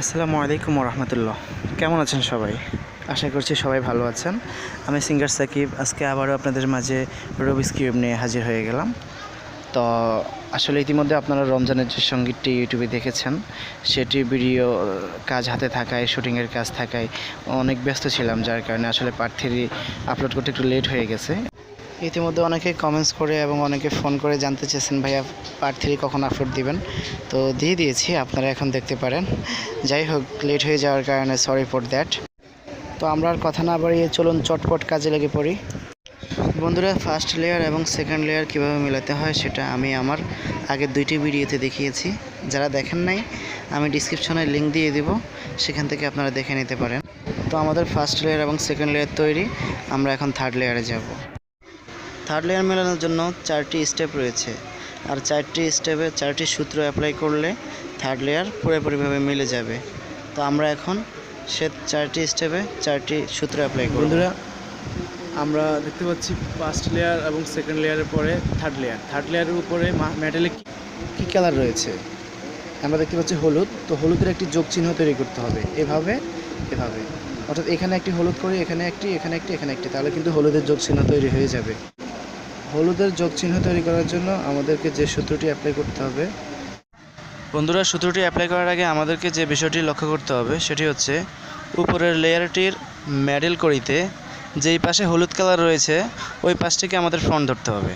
আসসালামু আলাইকুম রহমতুল্লাহ। কেমন আছেন সবাই? আশা করছি সবাই ভালো আছেন। আমি সিঙ্গার সাকিব আজকে আবারও আপনাদের মাঝে রুবিক্স কিউব নিয়ে হাজির হয়ে গেলাম। তো আসলে ইতিমধ্যে আপনারা রমজানের যে সঙ্গীতটি ইউটিউবে দেখেছেন, সেটি ভিডিও কাজ হাতে থাকায়, শুটিংয়ের কাজ থাকায় অনেক ব্যস্ত ছিলাম, যার কারণে আসলে পার্ট 3 আপলোড করতে একটু লেট হয়ে গেছে। ইতিমধ্যে অনেকে কমেন্টস করে এবং অনেকে ফোন করে জানতে চেয়েছেন ভাইয়া পার্ট 3 কখন আপলোড দিবেন। তো দিয়ে দিয়েছি, আপনারা এখন দেখতে পারেন। যাই হোক, লেট হয়ে যাওয়ার কারণে সরি ফর দ্যাট। তো আমরা আর কথা না বাড়িয়ে চলুন চটপট কাজে লেগে পড়ি। বন্ধুরা, ফার্স্ট লেয়ার এবং সেকেন্ড লেয়ার কীভাবে মেলাতে হয় সেটা আমি আমার আগের দুইটি ভিডিওতে দেখিয়েছি। যারা দেখেন নাই, আমি ডিসক্রিপশনে লিঙ্ক দিয়ে দেব, সেখান থেকে আপনারা দেখে নিতে পারেন। তো আমাদের ফার্স্ট লেয়ার এবং সেকেন্ড লেয়ার তৈরি, আমরা এখন থার্ড লেয়ারে যাব। থার্ড লেয়ার মেলানোর জন্য 4টি স্টেপ রয়েছে, আর 4টি স্টেপে 4টি সূত্র অ্যাপ্লাই করলে থার্ড লেয়ার পুরোপুরিভাবে মিলে যাবে। তো আমরা এখন সে 4টি স্টেপে 4টি সূত্র অ্যাপ্লাই করব। বন্ধুরা, আমরা দেখতে পাচ্ছি ফার্স্ট লেয়ার এবং সেকেন্ড লেয়ারের পরে থার্ড লেয়ারের উপরে মেটালে কী কালার রয়েছে আমরা দেখতে পাচ্ছি হলুদ। তো হলুদের একটি যোগ চিহ্ন তৈরি করতে হবে, এভাবে অর্থাৎ এখানে একটি হলুদ করে, এখানে একটি, তাহলে কিন্তু হলুদের যোগ চিহ্ন তৈরি হয়ে যাবে। হলুদের যোগ চিহ্ন তৈরি করার জন্য আমাদেরকে যে সূত্রটি অ্যাপ্লাই করতে হবে, বন্ধুরা, সূত্রটি অ্যাপ্লাই করার আগে আমাদেরকে যে বিষয়টি লক্ষ্য করতে হবে সেটি হচ্ছে উপরের লেয়ারটির মিডল কড়িতে যেই পাশে হলুদ কালার রয়েছে ওই পাশটিকে আমাদের ফ্রন্ট ধরতে হবে।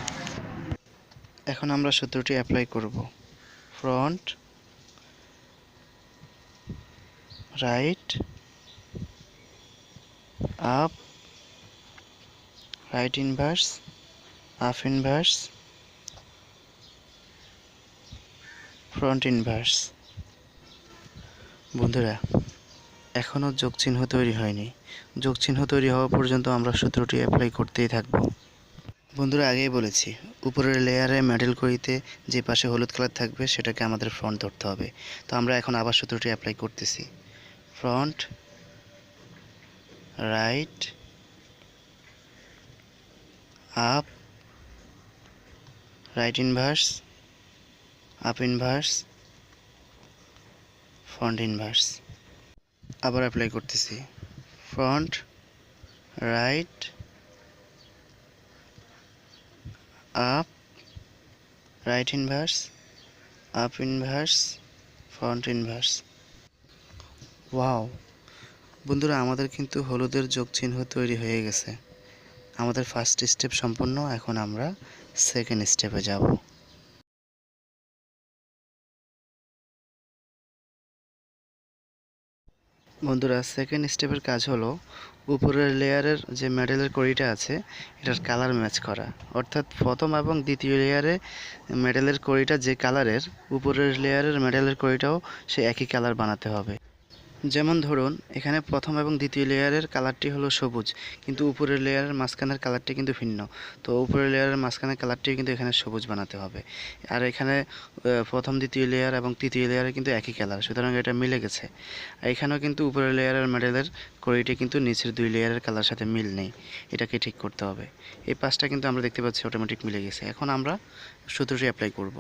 এখন আমরা সূত্রটি অ্যাপ্লাই করব। Front, right, up, right inverse, up inverse, front inverse. বন্ধুরা, এখনও যোগ চিহ্ন তৈরি হয়নি। যোগ চিহ্ন তৈরি হওয়া পর্যন্ত আমরা সূত্রটি অ্যাপ্লাই করতেই থাকব। বন্ধুরা, আগেই বলেছি, উপরের লেয়ারে মিডল কড়িতে যে পাশে হলুদ কালার থাকবে সেটাকে আমাদের ফ্রন্ট ধরতে হবে। তো আমরা এখন আবার সূত্রটি অ্যাপ্লাই করতেছি। Front, right, up, right inverse, up inverse, front inverse. আবার অ্যাপ্লাই করতেছি। Front, right, up, right inverse, up inverse, front inverse. Wow বন্ধুরা, আমাদের কিন্তু হলুদের যোগ চিহ্ন তৈরি হয়ে গেছে। আমাদের ফার্স্ট স্টেপ সম্পূর্ণ। এখন আমরা সেকেন্ড স্টেপে যাব। বন্ধুরা, সেকেন্ড স্টেপের কাজ হলো উপরের লেয়ারের যে মেডেলের কড়িটা আছে এটার কালার ম্যাচ করা। অর্থাৎ প্রথম এবং দ্বিতীয় লেয়ারে মেডেলের কড়িটা যে কালারের, উপরের লেয়ারের মেডেলের কড়িটাও সে একই কালার বানাতে হবে। যেমন ধরুন, এখানে প্রথম এবং দ্বিতীয় লেয়ারের কালারটি হলো সবুজ, কিন্তু উপরের লেয়ারের মাঝখানের কালারটি কিন্তু ভিন্ন। তো উপরের লেয়ারের মাঝখানের কালারটিও কিন্তু এখানে সবুজ বানাতে হবে। আর এখানে প্রথম, দ্বিতীয় লেয়ার এবং তৃতীয় লেয়ারে কিন্তু একই কালার, সুতরাং এটা মিলে গেছে। এখানেও কিন্তু উপরের লেয়ারের মেডেলের কড়িটি কিন্তু নিচের দুই লেয়ারের কালার সাথে মিল নেই, এটাকে ঠিক করতে হবে। এই পাশটা কিন্তু আমরা দেখতে পাচ্ছি অটোমেটিক মিলে গেছে। এখন আমরা সূত্রটি অ্যাপ্লাই করব।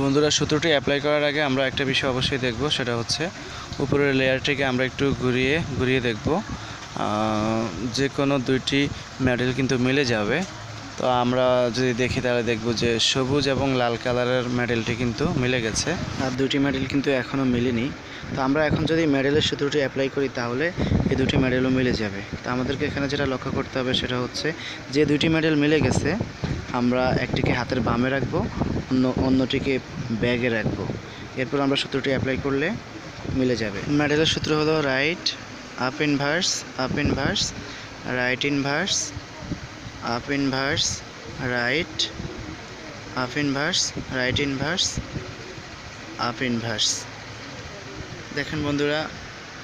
বন্ধুরা, সূত্রটি অ্যাপ্লাই করার আগে আমরা একটা বিষয় অবশ্যই দেখব, সেটা হচ্ছে উপরের লেয়ারটিকে আমরা একটু ঘুরিয়ে দেখব। যে কোনো দুইটি মেডেল কিন্তু মিলে যাবে। তো আমরা যদি দেখি তাহলে দেখব যে সবুজ এবং লাল কালারের মেডেলটি কিন্তু মিলে গেছে, আর দুটি মেডেল কিন্তু এখনও মিলেনি। তো আমরা এখন যদি মেডেলের সূত্রটি অ্যাপ্লাই করি তাহলে এই দুটি মেডেলও মিলে যাবে। তো আমাদেরকে এখানে যেটা লক্ষ্য করতে হবে সেটা হচ্ছে যে দুটি মেডেল মিলে গেছে, আমরা একটিকে হাতের বামে রাখবো, অন্যটিকে ব্যাগে রাখবো। এরপর আমরা সূত্রটি অ্যাপ্লাই করলে মিলে যাবে। মেডেলের সূত্র হলো right, up inverse, up inverse, right inverse, up inverse, right, up inverse, right inverse, up inverse. দেখেন বন্ধুরা,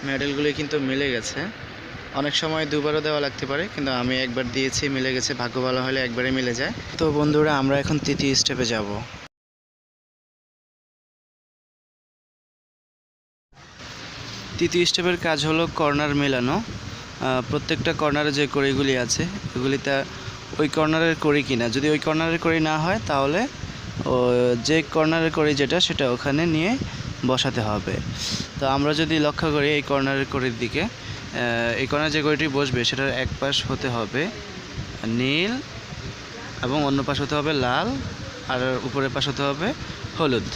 মেডেলগুলি কিন্তু মিলে গেছে। অনেক সময় দুবারও দেওয়া লাগতে পারে, কিন্তু আমি একবার দিয়েছি, মিলে গেছে। ভাগ্য ভালো হলে একবারে মিলে যায়। তো বন্ধুরা, আমরা এখন তৃতীয় স্টেপে যাব। তৃতীয় স্টেপের কাজ হলো কর্নার মেলানো। প্রত্যেকটা কর্নারে যে কড়িগুলি আছে এগুলিতে ওই কর্নারের কড়ি কিনা, যদি ওই কর্নারের কড়ি না হয় তাহলে যে কর্নারের কড়ি যেটা সেটা ওখানে নিয়ে বসাতে হবে। তো আমরা যদি লক্ষ্য করি এই কর্নারের কড়ির দিকে, এই কর্নার যে কড়িটি বসবে সেটার এক পাশ হতে হবে নীল এবং অন্য পাশ হতে হবে লাল, আর উপরের পাশ হতে হবে হলুদ।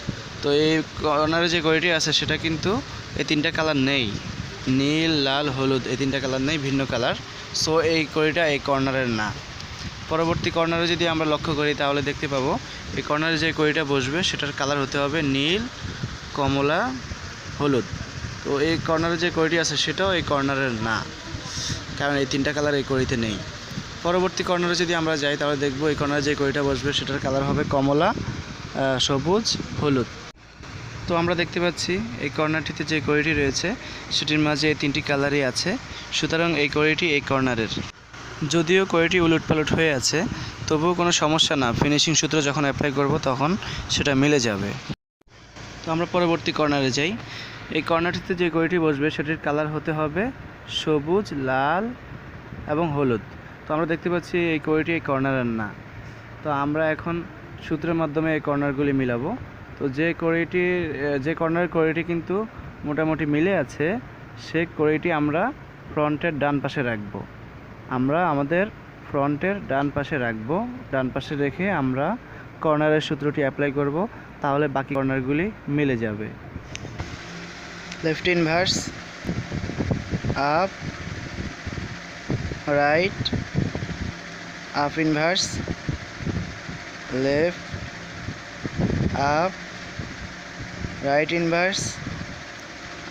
তো এই কর্নারে যে কড়িটি আছে সেটা কিন্তু এই তিনটা কালার নেই, নীল লাল হলুদ এই তিনটা কালার নেই, ভিন্ন কালার। সো এই কড়িটা এই কর্নারের না। পরবর্তী কর্নারে যদি আমরা লক্ষ্য করি তাহলে দেখতে পাবো এই কর্নারে যে কড়িটা বসবে সেটার কালার হতে হবে নীল, কমলা, হলুদ। তো এই কর্নারে যে কড়িটি আছে সেটাও এই কর্নারের না, কারণ এই তিনটা কালার এই কড়িতে নেই। পরবর্তী কর্নারে যদি আমরা যাই তাহলে দেখব এই কর্নারে যে কড়িটা বসবে সেটার কালার হবে কমলা, সবুজ, হলুদ। তো আমরা দেখতে পাচ্ছি এই কর্নারটিতে যে কড়িটি রয়েছে সেটির মাঝে এই তিনটি কালারই আছে, সুতরাং এই কড়িটি এই কর্নারের। যদিও কড়িটি উলটপালট হয়ে আছে তবুও কোনো সমস্যা না, ফিনিশিং সূত্র যখন অ্যাপ্লাই করব তখন সেটা মিলে যাবে। তো আমরা পরবর্তী কর্নারে যাই। এই কর্নারটিতে যে কড়িটি বসবে সেটির কালার হতে হবে সবুজ, লাল এবং হলুদ। তো আমরা দেখতে পাচ্ছি এই কড়িটি এই কর্নারের না। তো আমরা এখন সূত্রের মাধ্যমে এই কর্নারগুলি মিলাবো। তো যে কর্নারের কড়িটি কিন্তু মোটামুটি মিলে আছে, সে কড়িটি আমরা ফ্রন্টের ডান পাশে রাখবো। আমরা আমাদের ফ্রন্টের ডান পাশে রাখবো, ডান পাশে রেখে আমরা কর্নারের সূত্রটি অ্যাপ্লাই করব, তাহলে বাকি কর্নারগুলি মিলে যাবে। Left inverse, up, right, up inverse, left, up, right inverse,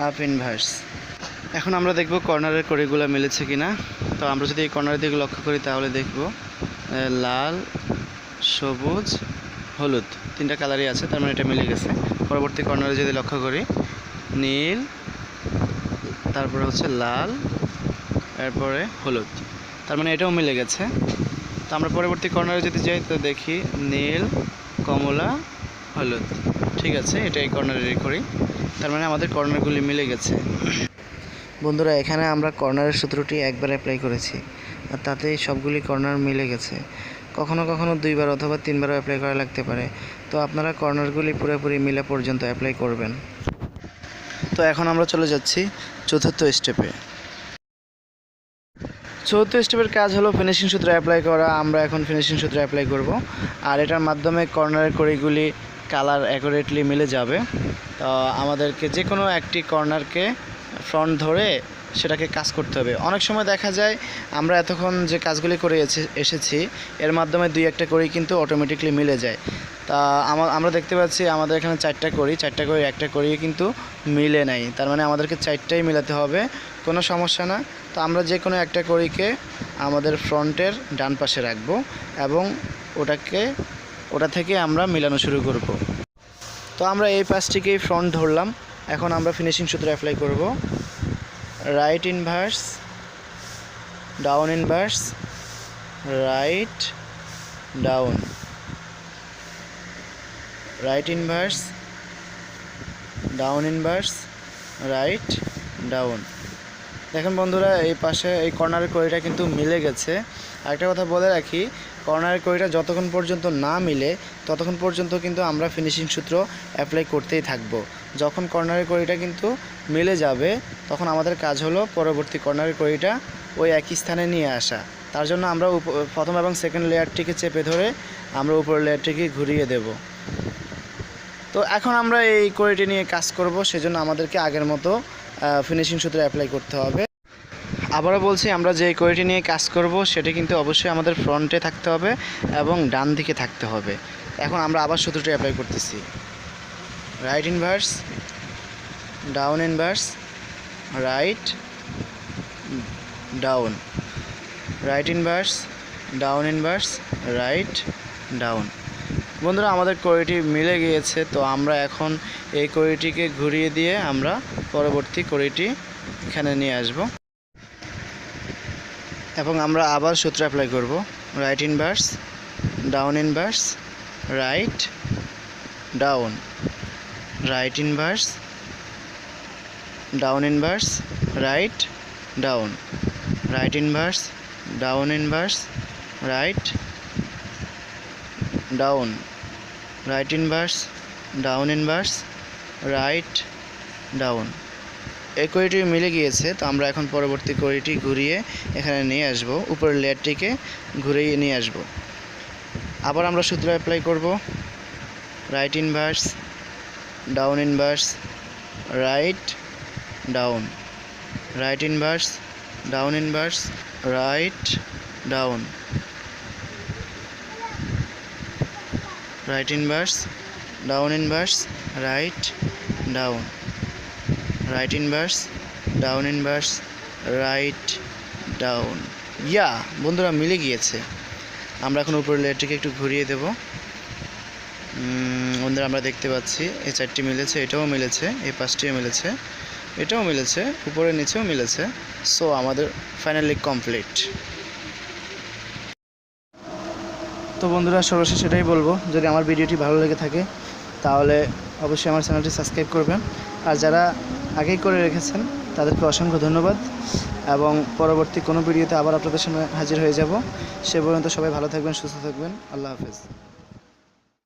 up inverse. এখন আমরা দেখব কর্নারের কড়িগুলো মিলেছে কিনা। তো আমরা যদি এই কর্নারের দিকে লক্ষ্য করি তাহলে দেখব লাল, সবুজ, হলুদ তিনটা কালারই আছে, তার মানে এটা মিলে গেছে। পরবর্তী কর্নারে যদি লক্ষ্য করি নীল, তারপরে হচ্ছে লাল, এরপরে হলুদ, তার মানে এটাও মিলে গেছে। তো আমরা পরবর্তী কর্নারে যদি যাই তো দেখি নীল, কমলা, হলুদ, ঠিক আছে, এটা এই কর্নারেরই করি, তার মানে আমাদের কর্নারগুলি মিলে গেছে। বন্ধুরা, এখানে আমরা কর্নারের সূত্রটি একবার অ্যাপ্লাই করেছি আর তাতেই সবগুলি কর্নার মিলে গেছে। কখনো কখনো 2বার অথবা 3বারও অ্যাপ্লাই করা লাগতে পারে। তো আপনারা কর্নারগুলি পুরোপুরি মিলা পর্যন্ত অ্যাপ্লাই করবেন। তো এখন আমরা চলে যাচ্ছি চতুর্থ স্টেপে। চতুর্থ স্টেপের কাজ হলো ফিনিশিং সূত্র অ্যাপ্লাই করা। আমরা এখন ফিনিশিং সূত্র অ্যাপ্লাই করব, আর এটার মাধ্যমে কর্নারের কড়িগুলি কালার অ্যাকুরেটলি মিলে যাবে। তো আমাদেরকে যে কোনো একটি কর্নারকে ফ্রন্ট ধরে সেটাকে কাজ করতে হবে। অনেক সময় দেখা যায় আমরা এতক্ষণ যে কাজগুলি করে এসেছি এর মাধ্যমে 2-1টা কড়ি কিন্তু অটোমেটিকলি মিলে যায়। তা আমরা দেখতে পাচ্ছি আমাদের এখানে 4টা কড়ি, 4টা কড়ি একটা কড়ি কিন্তু মিলে নাই, তার মানে আমাদেরকে 4টাই মিলাতে হবে, কোনো সমস্যা না। তো আমরা যে কোনো একটা কড়িকে আমাদের ফ্রন্টের ডান পাশে রাখবো এবং ওটা থেকে আমরা মিলানো শুরু করব। তো আমরা এই পাশটিকেই ফ্রন্ট ধরলাম। এখন আমরা ফিনিশিং সূত্র অ্যাপ্লাই করব। Right inverse, down inverse, right, down, right inverse, down inverse, right, down. দেখেন বন্ধুরা, এই পাশে এই কর্নারের কড়িটা কিন্তু মিলে গেছে। আরেকটা কথা বলে রাখি, কর্নারের কড়িটা যতক্ষণ পর্যন্ত না মিলে ততক্ষণ পর্যন্ত কিন্তু আমরা ফিনিশিং সূত্র অ্যাপ্লাই করতেই থাকবো। যখন কর্নারের কড়িটা কিন্তু মিলে যাবে তখন আমাদের কাজ হলো পরবর্তী কর্নারের কড়িটা ওই একই স্থানে নিয়ে আসা। তার জন্য আমরা প্রথম এবং সেকেন্ড লেয়ারটিকে চেপে ধরে আমরা উপরের লেয়ারটিকে ঘুরিয়ে দেব। তো এখন আমরা এই কড়িটি নিয়ে কাজ করব, সেজন্য আমাদেরকে আগের মতো ফিনিশিং সূত্র অ্যাপ্লাই করতে হবে। আবারও বলছি, আমরা যে কড়িটি নিয়ে কাজ করব সেটি কিন্তু অবশ্যই আমাদের ফ্রন্টে থাকতে হবে এবং ডান দিকে থাকতে হবে। এখন আমরা আবার সূত্রটি অ্যাপ্লাই করতেছি। Right inverse, down inverse, right, down, right inverse, down inverse, right, down. বন্ধুরা, আমাদের কড়িটি মিলে গিয়েছে। তো আমরা এখন এই কড়িটিকে ঘুরিয়ে দিয়ে আমরা পরবর্তী কড়িটি এখানে নিয়ে আসব এবং আমরা আবার সূত্র অ্যাপ্লাই করব। Right inverse, down inverse, right, down, right inverse, down inverse, right, down, right inverse, down inverse, right, down, right inverse, down inverse, right, down. এই কোয়েটি মিলে গিয়েছে, তো আমরা এখন পরবর্তী কোয়েটি ঘুরিয়ে এখানে নিয়ে আসব, উপরের লেয়ারটিকে ঘুরিয়ে নিয়ে আসব। আবার আমরা সূত্র অ্যাপ্লাই করব, right inverse, down inverse, right, down, right inverse, down inverse, right, down, right inverse, down inverse, right, down, right inverse, down inverse, right, down. Yeah বন্ধুরা, মিলে গিয়েছে। আমরা এখন উপরের লেয়ারটিকে একটু ঘুরিয়ে দেব। বন্ধুরা আমরা দেখতে পাচ্ছি এই চারটি মিলেছে, এটাও মিলেছে, এই পাঁচটিও মিলেছে, এটাও মিলেছে, উপরে নিচেও মিলেছে। সো আমাদের ফাইনালি কমপ্লিট। তো বন্ধুরা সর্বশেষ এটাই বলবো, যদি আমার ভিডিওটি ভালো লেগে থাকে তাহলে অবশ্যই আমার চ্যানেলটি সাবস্ক্রাইব করবেন। আর যারা আগেই করে রেখেছেন তাদেরকে অসংখ্য ধন্যবাদ, এবং পরবর্তী কোনো ভিডিওতে আবার আপনাদের সামনে হাজির হয়ে যাব। সে পর্যন্ত সবাই ভালো থাকবেন, সুস্থ থাকবেন। আল্লাহ হাফেজ।